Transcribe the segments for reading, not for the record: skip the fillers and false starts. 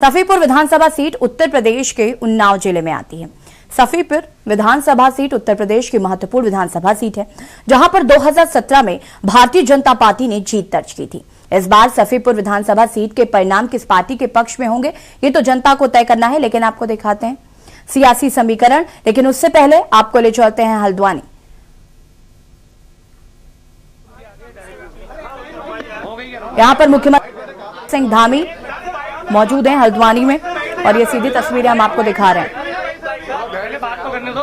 सफीपुर विधानसभा seat Uttar Pradesh के उन्नाव जिले में आती है। सफीपुर विधानसभा सीट उत्तर प्रदेश की महत्वपूर्ण विधानसभा सीट है, जहां पर 2017 में भारतीय जनता पार्टी ने जीत दर्ज की थी। इस बार सफीपुर विधानसभा सीट के परिणाम किस पार्टी के पक्ष में होंगे, ये तो जनता को तय करना है, लेकिन आपको दिखाते हैं सियासी समीकरण। लेकिन उससे पहले आपको ले चलते हैं हल्द्वानी। यहां पर मुख्यमंत्री सिंह धामी मौजूद हैं हल्द्वानी में, और ये सीधी तस्वीरें हम आपको दिखा रहे हैं। बात तो करने दो।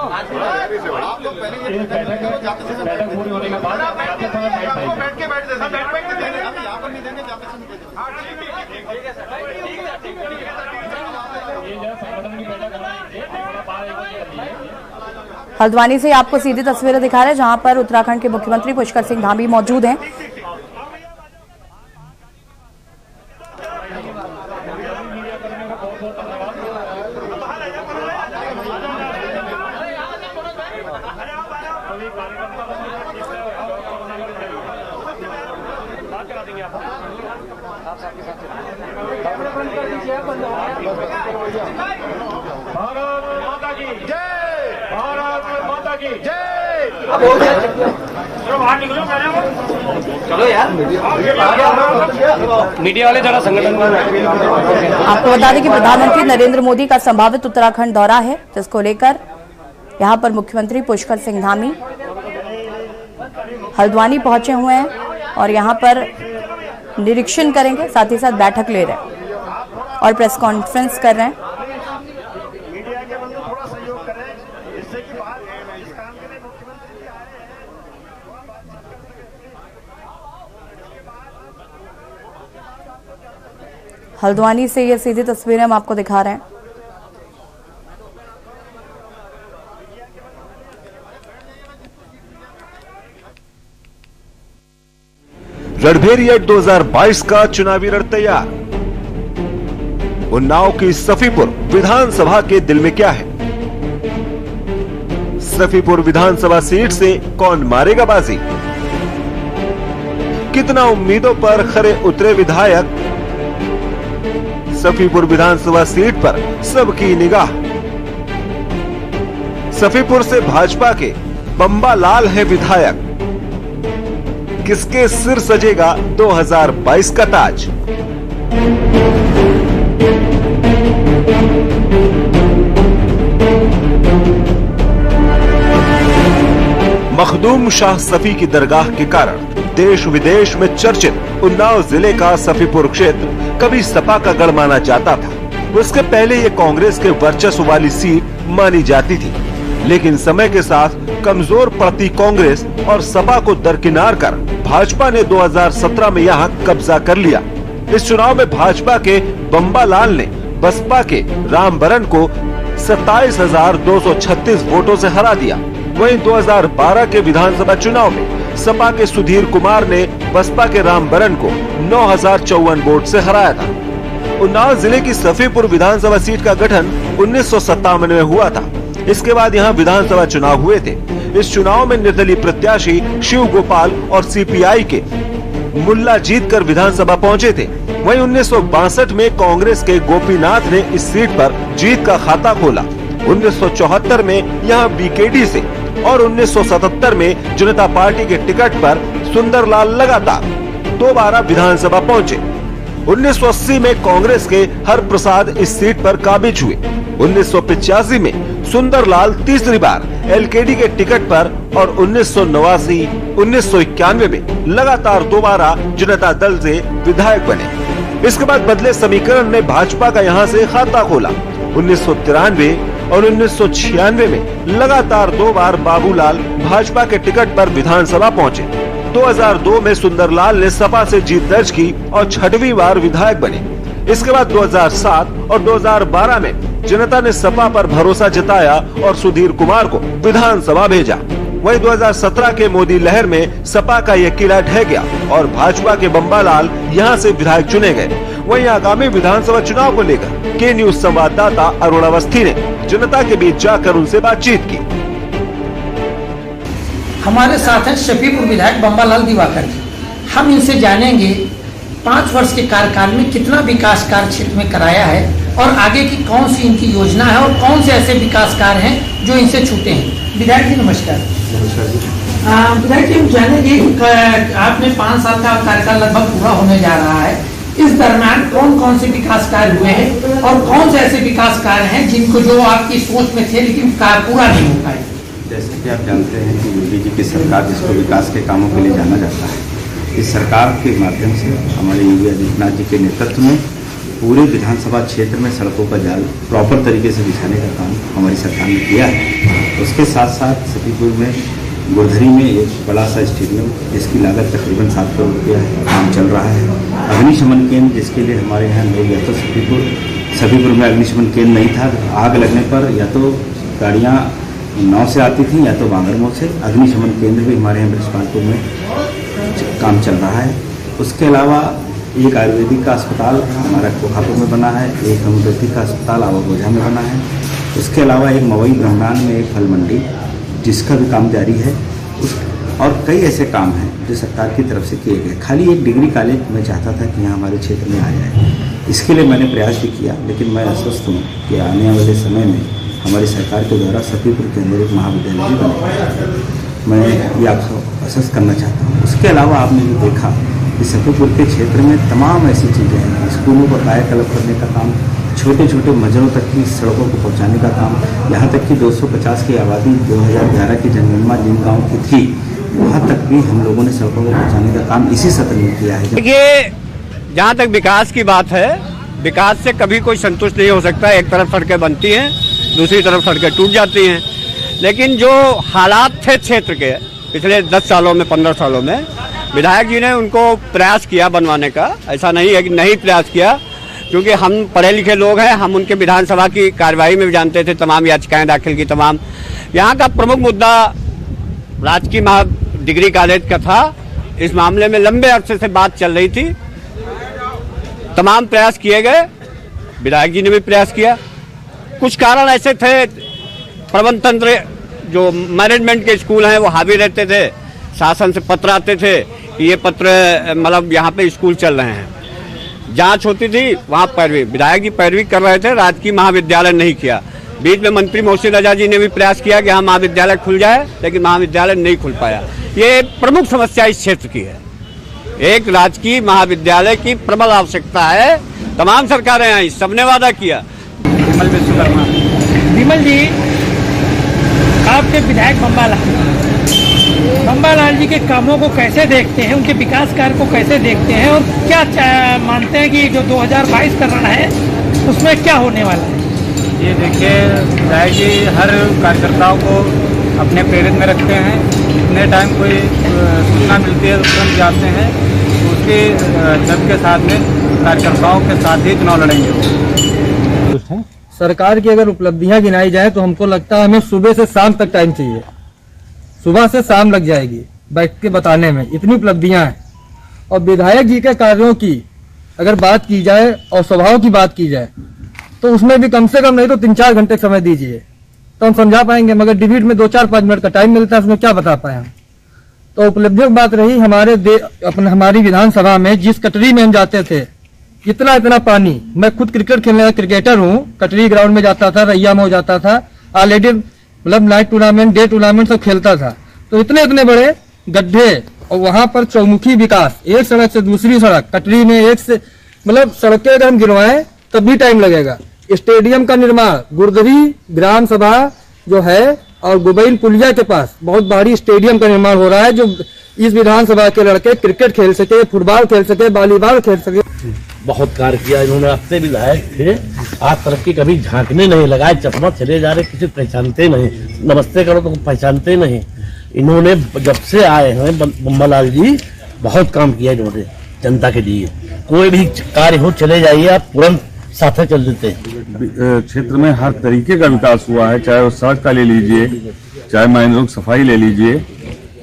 हल्द्वानी से आपको सीधी तस्वीरें दिखा रहे हैं, जहां पर उत्तराखंड के मुख्यमंत्री पुष्कर सिंह धामी मौजूद हैं। चलो यार, मीडिया वाले जरा संगठन। आपको बता दें कि प्रधानमंत्री नरेंद्र मोदी का संभावित उत्तराखंड दौरा है, जिसको लेकर यहां पर मुख्यमंत्री पुष्कर सिंह धामी हल्द्वानी पहुंचे हुए हैं और यहां पर निरीक्षण करेंगे, साथ ही साथ बैठक ले रहे हैं और प्रेस कॉन्फ्रेंस कर रहे हैं। हल्द्वानी से ये सीधी तस्वीरें हम आपको दिखा रहे हैं। रणभेरिया 2022 का चुनावी रण तैयार। उन्नाव की सफीपुर विधानसभा के दिल में क्या है? सफीपुर विधानसभा सीट से कौन मारेगा बाजी? कितना उम्मीदों पर खरे उतरे विधायक? सफीपुर विधानसभा सीट पर सबकी निगाह। सफीपुर से भाजपा के बम्बा लाल है विधायक। किसके सिर सजेगा 2022 का ताज? मखदूम शाह सफी की दरगाह के कारण देश विदेश में चर्चित उन्नाव जिले का सफीपुर क्षेत्र कभी सपा का गढ़ माना जाता था। उसके पहले ये कांग्रेस के वर्चस्व वाली सीट मानी जाती थी, लेकिन समय के साथ कमजोर पड़ती कांग्रेस और सपा को दरकिनार कर भाजपा ने 2017 में यहाँ कब्जा कर लिया। इस चुनाव में भाजपा के बम्बा लाल ने बसपा के रामबरन को 27,236 वोटों से हरा दिया। वहीं 2012 के विधानसभा चुनाव में सपा के सुधीर कुमार ने बसपा के रामबरन को 9,054 वोट से हराया था। उन्नाव जिले की सफीपुर विधानसभा सीट का गठन 1957 में हुआ था। इसके बाद यहाँ विधानसभा चुनाव हुए थे। इस चुनाव में निर्दलीय प्रत्याशी शिव गोपाल और सीपीआई के मुल्ला जीतकर विधानसभा पहुँचे थे। वहीं 1962 में कांग्रेस के गोपीनाथ ने इस सीट पर जीत का खाता खोला। 1974 में यहाँ बीकेडी से और 1977 में जनता पार्टी के टिकट पर सुंदरलाल लगातार दोबारा विधानसभा पहुँचे। 1980 में कांग्रेस के हर प्रसाद इस सीट पर काबिज हुए। 1985 में सुंदरलाल तीसरी बार एलकेडी के टिकट पर और 1989, 1991 में लगातार दोबारा जनता दल से विधायक बने। इसके बाद बदले समीकरण ने भाजपा का यहाँ से खाता खोला। 1993 और 1996 में लगातार 2 बार बाबूलाल भाजपा के टिकट पर विधानसभा पहुँचे। 2002 में सुंदरलाल ने सपा से जीत दर्ज की और 6वीं बार विधायक बने। इसके बाद 2007 और 2012 में जनता ने सपा पर भरोसा जताया और सुधीर कुमार को विधानसभा भेजा। वहीं 2017 के मोदी लहर में सपा का यह किला ढह गया और भाजपा के बम्बा लाल यहाँ से विधायक चुने गए। वहीं आगामी विधानसभा चुनाव को लेकर के न्यूज संवाददाता अरुण अवस्थी ने जनता के बीच जाकर उनसे बातचीत की। हमारे साथ हैं सफीपुर विधायक बम्बा लाल दिवाकर जी। हम इनसे जानेंगे 5 वर्ष के कार्यकाल में कितना विकास कार्य क्षेत्र में कराया है और आगे की कौन सी इनकी योजना है और कौन से ऐसे विकास कार्य हैं जो इनसे छूटे हैं। विधायक जी नमस्कार। नमस्कार जी। विधायक जी, हम जानेंगे आपने 5 साल का कार्यकाल लगभग पूरा होने जा रहा है, इस दरम्यान कौन कौन से विकास कार्य हुए हैं और कौन से ऐसे विकास कार्य हैं जिनको जो आपकी सोच में थे लेकिन कार्य पूरा नहीं हो पाए। जैसे कि आप जानते हैं कि योगी जी की सरकार जिसको विकास के कामों के लिए जाना जाता है, इस सरकार के माध्यम से हमारे योगी आदित्यनाथ जी के नेतृत्व में पूरे विधानसभा क्षेत्र में सड़कों का जाल प्रॉपर तरीके से बिछाने का काम हमारी सरकार ने किया है। उसके साथ साथ सतीपुर में गुरधरी में एक बड़ा सा स्टेडियम जिसकी लागत तकरीबन 7 करोड़ रुपया है, काम चल रहा है। अग्निशमन केंद्र जिसके लिए हमारे यहाँ लोग या तो सतीपुर में अग्निशमन केंद्र नहीं था, आग लगने पर या तो गाड़ियाँ नाव से आती थी या तो बांगरमोह से। अग्निशमन केंद्र भी हमारे यहाँ ब्रजपालपुर में काम चल रहा है। उसके अलावा एक आयुर्वेदिक का अस्पताल हमारा कोहापुर में बना है, एक होम्योपैथिक का अस्पताल आवागोझा में बना है। उसके अलावा एक मवई ब्रह्मांड में एक फल मंडी जिसका भी काम जारी है। और कई ऐसे काम हैं जो सरकार की तरफ से किए गए। खाली एक डिग्री कॉलेज मैं चाहता था कि यहाँ हमारे क्षेत्र में आ जाए, इसके लिए मैंने प्रयास भी किया, लेकिन मैं आश्वस्त हूँ कि आने वाले समय में हमारी सरकार के द्वारा सतीपुर के अंदर एक महाविद्यालय भी बनेगा। मैं ये आपको आश्वस्त करना चाहता हूँ। उसके अलावा आपने ये देखा कि सतीपुर के क्षेत्र में तमाम ऐसी चीज़ें हैं, स्कूलों को कायाकल्प करने का काम, छोटे छोटे मजरों तक की सड़कों को पहुंचाने का काम, यहाँ तक कि 250 की आबादी 2011 की जनगणना जिन गाँव की थी वहाँ तक भी हम लोगों ने सड़कों को पहुंचाने का काम इसी सत्र में किया है। देखिए, जहाँ तक विकास की बात है, विकास से कभी कोई संतुष्ट नहीं हो सकता। एक तरफ सड़कें बनती हैं, दूसरी तरफ सड़कें टूट जाती हैं। लेकिन जो हालात थे क्षेत्र के पिछले 10 सालों में 15 सालों में, विधायक जी ने उनको प्रयास किया बनवाने का। ऐसा नहीं है कि नहीं प्रयास किया, क्योंकि हम पढ़े लिखे लोग हैं, हम उनके विधानसभा की कार्यवाही में भी जानते थे, तमाम याचिकाएं दाखिल की। तमाम यहाँ का प्रमुख मुद्दा राजकीय महा डिग्री कॉलेज का था। इस मामले में लंबे अरसे से बात चल रही थी, तमाम प्रयास किए गए, विधायक जी ने भी प्रयास किया। कुछ कारण ऐसे थे, प्रबंध तंत्र जो मैनेजमेंट के स्कूल हैं वो हावी रहते थे, शासन से पत्र आते थे कि ये पत्र मतलब यहाँ पे स्कूल चल रहे हैं, जांच होती थी, वहाँ पैरवी, विधायक जी पैरवी कर रहे थे, राजकीय महाविद्यालय नहीं किया। बीच में मंत्री मोहसिन रजा जी ने भी प्रयास किया कि हाँ महाविद्यालय खुल जाए, लेकिन महाविद्यालय नहीं खुल पाया। ये प्रमुख समस्या इस क्षेत्र की है। एक राजकीय महाविद्यालय की प्रबल आवश्यकता है। तमाम सरकारें आई, सबने वादा किया। विमल विश्वकर्मा। विमल जी, आपके विधायक बम्बालाल जी के कामों को कैसे देखते हैं, उनके विकास कार्य को कैसे देखते हैं और क्या मानते हैं कि जो 2022 का रण है उसमें क्या होने वाला है? ये देखिए, विधायक जी हर कार्यकर्ताओं को अपने प्रेरित में रखते हैं। जितने टाइम कोई सूचना मिलती है तो तुरंत जाते हैं, तो उसके जब के साथ में कार्यकर्ताओं के साथ ही चुनाव लड़ेंगे। सरकार की अगर उपलब्धियां गिनाई जाए तो हमको लगता है हमें सुबह से शाम तक टाइम चाहिए। सुबह से शाम लग जाएगी बैठ के बताने में, इतनी उपलब्धियां हैं। और विधायक जी के कार्यों की अगर बात की जाए और स्वभाव की बात की जाए तो उसमें भी कम से कम नहीं तो 3-4 घंटे समय दीजिए तो हम समझा पाएंगे, मगर डिबेट में 2-4-5 मिनट का टाइम मिलता है, उसमें क्या बता पाए हम। तो उपलब्धियों की बात रही हमारी विधानसभा में जिस कटरी में हम जाते थे, इतना पानी, मैं खुद क्रिकेट खेलने का क्रिकेटर हूँ, कटरी ग्राउंड में जाता था, रैया में जाता था, ऑलरेडी मतलब नाइट टूर्नामेंट डे टूर्नामेंट सब खेलता था। तो इतने बड़े गड्ढे और वहां पर चौमुखी विकास, एक सड़क से दूसरी सड़क, कटरी में एक से मतलब सड़कें अगर हम गिरवाएं तब भी टाइम लगेगा। स्टेडियम का निर्माण गुरदरी ग्राम सभा जो है और गुबैल पुलिया के पास बहुत बड़ी स्टेडियम का निर्माण हो रहा है, जो इस विधानसभा के लड़के क्रिकेट खेल सके, फुटबॉल खेल सके, वॉलीबॉल खेल सके। बहुत कार्य किया इन्होंने। अपने विधायक थे, आज तरफ की कभी झांकने नहीं लगाए, चश्मा चले जा रहे, किसी पहचानते नहीं, नमस्ते करो तो पहचानते नहीं। इन्होंने जब से आए हैं बम्बालाल जी, बहुत काम किया इन्होंने जनता के लिए। कोई भी कार्य हो चले जाइए, आप तुरंत साथ चल देते हैं। क्षेत्र में हर तरीके का विकास हुआ है, चाहे वो सड़क का ले लीजिए, चाहे माइनरों की सफाई ले लीजिए,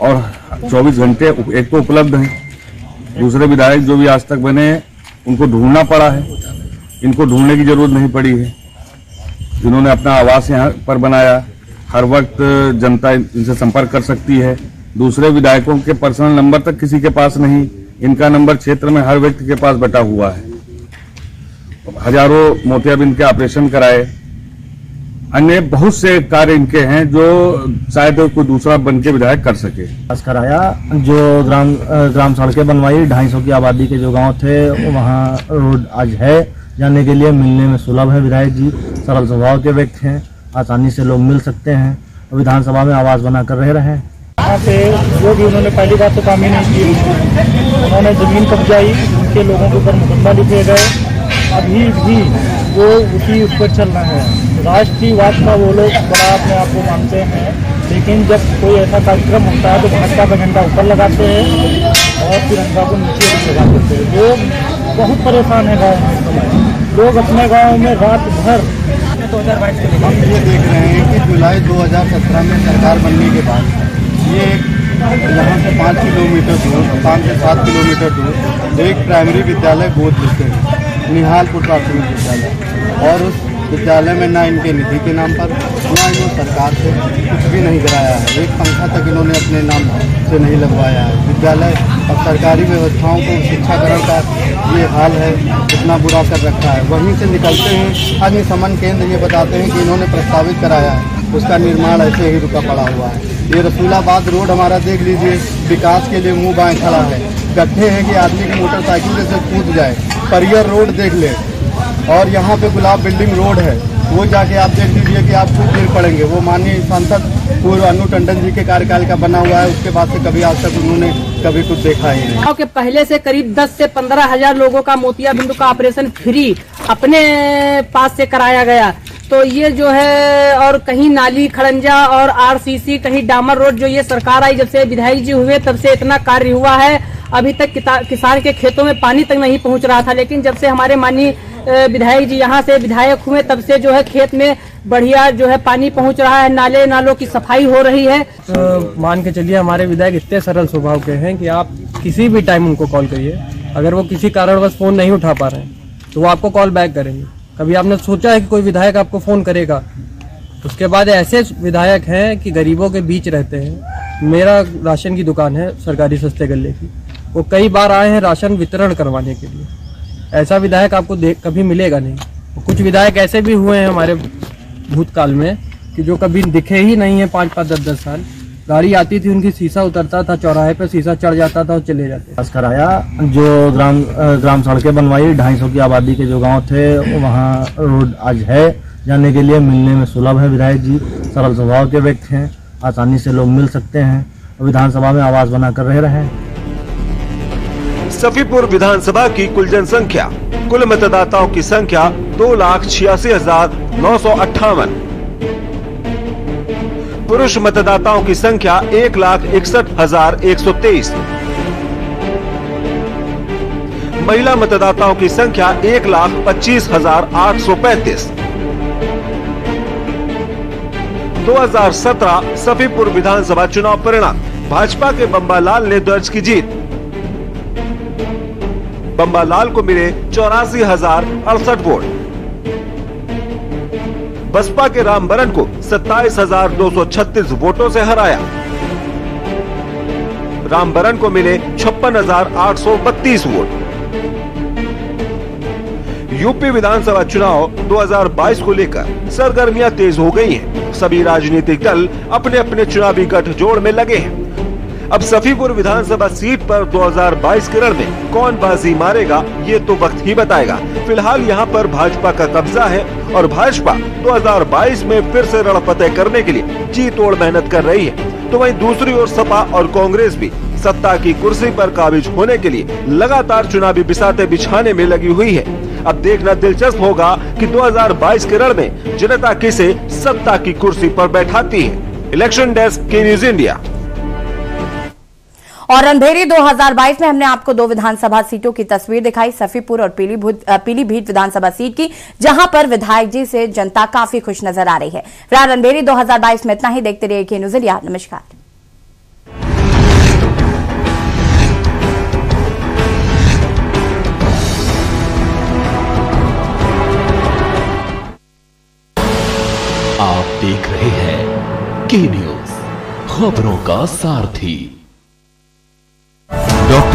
और 24 घंटे एक तो उपलब्ध हैं। दूसरे विधायक जो भी आज तक बने उनको ढूंढना पड़ा है, इनको ढूंढने की जरूरत नहीं पड़ी है। जिन्होंने अपना आवास यहाँ पर बनाया, हर वक्त जनता इनसे संपर्क कर सकती है। दूसरे विधायकों के पर्सनल नंबर तक किसी के पास नहीं, इनका नंबर क्षेत्र में हर व्यक्ति के पास बटा हुआ है। हजारों मोतियाबिंद के ऑपरेशन कराए। अन्य बहुत से कार्य इनके हैं जो शायद कोई दूसरा बन के विधायक कर सके। विकास कराया, जो ग्राम सड़कें बनवाई, 250 की आबादी के जो गांव थे वहाँ रोड आज है, जाने के लिए मिलने में सुलभ है। विधायक जी सरल स्वभाव के व्यक्ति हैं, आसानी से लोग मिल सकते हैं, विधानसभा में आवास बनाकर रह रहे हैं। यहाँ पे जो भी उन्होंने पहली बात तो काम ही नहीं की, उन्होंने जमीन कब्जाई, उनके लोगों के ऊपर मुकदमा लिखे गए, अभी भी वो उसी उस पर चल रहे हैं। राष्ट्रीयवाद का वो लोग बड़ा अपने आप को मानते हैं, लेकिन जब कोई ऐसा कार्यक्रम होता है तो भाजपा का झंडा ऊपर लगाते हैं और तिरंगा को नीचे लगा देते हैं। लोग बहुत परेशान है गाँव में इस समय। लोग अपने गाँव में रात भर 2022 के लिए हम ये देख रहे हैं कि जुलाई 2017 में सरकार बनने के बाद ये यहाँ से 5 किलोमीटर दूर, 5 से 7 किलोमीटर दूर एक प्राइमरी विद्यालय गोद लेते हैं, निहालपुर प्राथमिक विद्यालय, और उस विद्यालय में ना इनके निधि के नाम पर ना इन्होंने सरकार से कुछ भी नहीं कराया है। एक पंखा तक इन्होंने अपने नाम से नहीं लगवाया है। विद्यालय और सरकारी व्यवस्थाओं को शिक्षाकरण का ये हाल है, इतना बुरा कर रखा है। वहीं से निकलते हैं अग्निशमन केंद्र ये बताते हैं कि इन्होंने प्रस्तावित कराया है, उसका निर्माण ऐसे ही रुका पड़ा हुआ है। ये रसूलाबाद रोड हमारा देख लीजिए, विकास के लिए मुंह बाएं खड़ा है। गड्ढे हैं कि आदमी की मोटरसाइकिल से कूद जाए। परियर रोड देख ले, और यहाँ पे गुलाब बिल्डिंग रोड है, वो जाके आप देख लीजिए कि आप खुद गिर पड़ेंगे। वो माननीय सांसद पूर्व अनु टंडन जी के कार्यकाल का बना हुआ है, उसके बाद से कभी आज तक उन्होंने कभी कुछ देखा ही नहीं। गाँव के पहले से करीब 10 से 15 हजार लोगों का मोतियाबिंद का ऑपरेशन फ्री अपने पास से कराया गया। तो ये जो है, और कहीं नाली खड़ंजा और आरसीसी, कहीं डामर रोड, जो ये सरकार आई जब से विधायक जी हुए तब से इतना कार्य हुआ है। अभी तक किसान के खेतों में पानी तक नहीं पहुंच रहा था, लेकिन जब से हमारे माननीय विधायक जी यहाँ से विधायक हुए तब से जो है खेत में बढ़िया जो है पानी पहुंच रहा है, नाले नालों की सफाई हो रही है। तो मान के चलिए हमारे विधायक इतने सरल स्वभाव के हैं कि आप किसी भी टाइम उनको कॉल करिए, अगर वो किसी कारणवश फोन नहीं उठा पा रहे हैं तो वो आपको कॉल बैक करेंगे। कभी आपने सोचा है कि कोई विधायक आपको फोन करेगा? उसके बाद ऐसे विधायक हैं कि गरीबों के बीच रहते हैं। मेरा राशन की दुकान है सरकारी सस्ते गल्ले की, वो कई बार आए हैं राशन वितरण करवाने के लिए। ऐसा विधायक आपको कभी मिलेगा नहीं। कुछ विधायक ऐसे भी हुए हैं हमारे भूतकाल में कि जो कभी दिखे ही नहीं है 5-5, 10-10 साल। गाड़ी आती थी, उनकी शीशा उतरता था, चौराहे पे शीशा चढ़ जाता था और चले जाते। विकास कराया, जो ग्राम सड़कें बनवाई, 250 की आबादी के जो गांव थे वहाँ रोड आज है, जाने के लिए मिलने में सुलभ है। विधायक जी सरल स्वभाव के व्यक्ति हैं, आसानी से लोग मिल सकते हैं, विधानसभा में आवास बनाकर रह रहे हैं। सफीपुर विधानसभा की कुल जनसंख्या, कुल मतदाताओं की संख्या 2,86,958। पुरुष मतदाताओं की संख्या 1,61,123। महिला मतदाताओं की संख्या 1,25,835। 2017 सफीपुर विधानसभा चुनाव परिणाम, भाजपा के बम्बालाल ने दर्ज की जीत। बम्बालाल को मिले 84,068 वोट। बसपा के रामबरन को 27,236 वोटों से हराया। रामबरन को मिले 56,832 वोट। यूपी विधानसभा चुनाव 2022 को लेकर सरगर्मियां तेज हो गई हैं। सभी राजनीतिक दल अपने अपने चुनावी गठजोड़ में लगे हैं। अब सफीपुर विधानसभा सीट पर 2022 के रण में कौन बाजी मारेगा ये तो वक्त ही बताएगा। फिलहाल यहाँ पर भाजपा का कब्जा है और भाजपा 2022 में फिर से रण फतेह करने के लिए जी तोड़ मेहनत कर रही है। तो वहीं दूसरी ओर सपा और कांग्रेस भी सत्ता की कुर्सी पर काबिज होने के लिए लगातार चुनावी बिसाते बिछाने में लगी हुई है। अब देखना दिलचस्प होगा कि 2022 के रण में जनता किसे सत्ता की कुर्सी पर बैठाती है। इलेक्शन डेस्क, के न्यूज इंडिया। और अंधेरी 2022 में हमने आपको 2 विधानसभा सीटों की तस्वीर दिखाई, सफीपुर और पीलीभीत विधानसभा सीट की, जहां पर विधायक जी से जनता काफी खुश नजर आ रही है। फिलहाल अंधेरी 2022 में इतना ही। देखते रहिए के न्यूज इंडिया। नमस्कार। आप देख रहे हैं के न्यूज, खबरों का सारथी। डॉक्टर